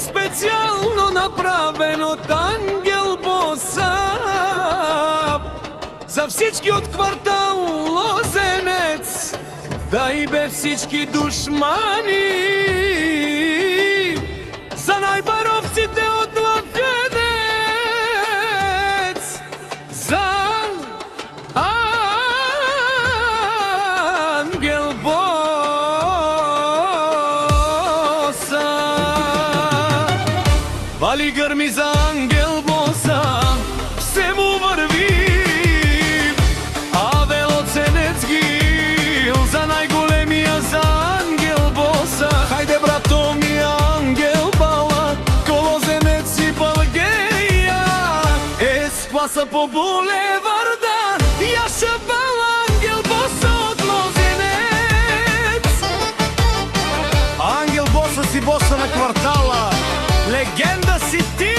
специјално направен од Ангел Боса за всички од квартал Лозенец, да и бе всички душмани, за најбаровците од Лафједец, за Ангел Боса. Вали грми за Ангел Боса, се му врви, а Велоценец гил за најголемија, за Ангел Боса. Хајде брато ми Ангел Бала, Колозенец и Балгеја, спаса по булеварда, јаша Бала, Ангел Боса од Лозенец. Ангел Боса си боса на квартала, легенда си ти.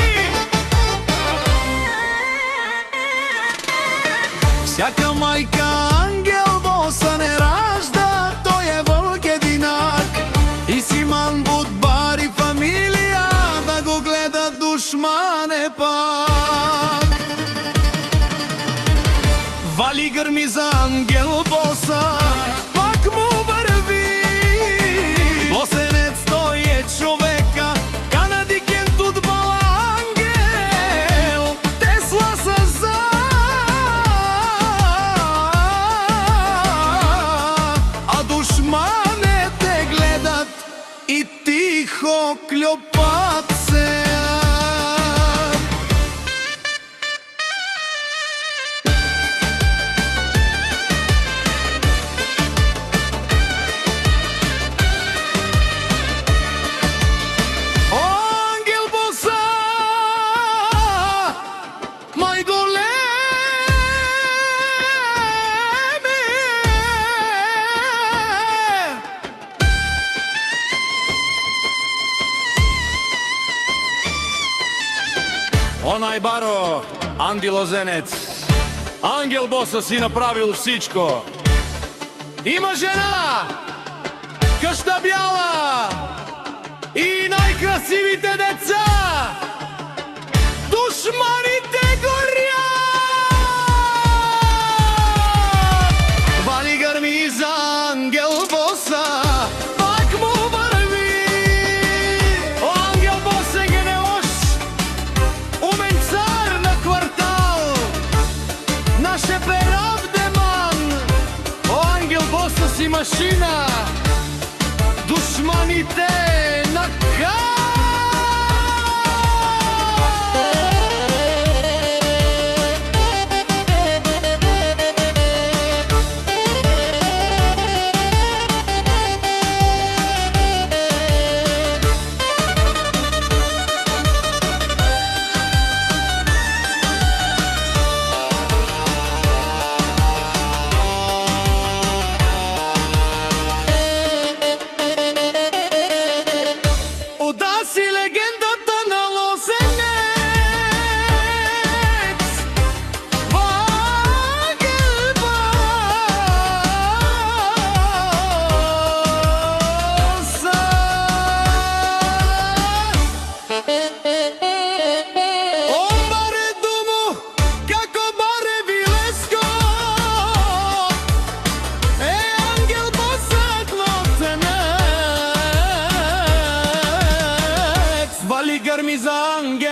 Всяка мајка Ангел Боса не ражда, тој е вълк единак. И Симан Будбар и фамилија да го гледа душмане пак. Вали грми за Ангел Боса, пак му врви. Лозенец тој е човека, канадикен фудбал Ангел, Тесла са за. А душманите гледат и тихо клјопат се. Онај баро, Анди Лозенец, Ангел Боса си направил всичко. Има жена, къща бяла и најкрасивите деца. Душманите горят. Вали грми за Ангел Боса, пак му врви. О, Ангел Боса генеош, умен цар на квартал, наше перавдеман. О, Ангел Боса си машина, душманите на кар. Вали грми за Ангел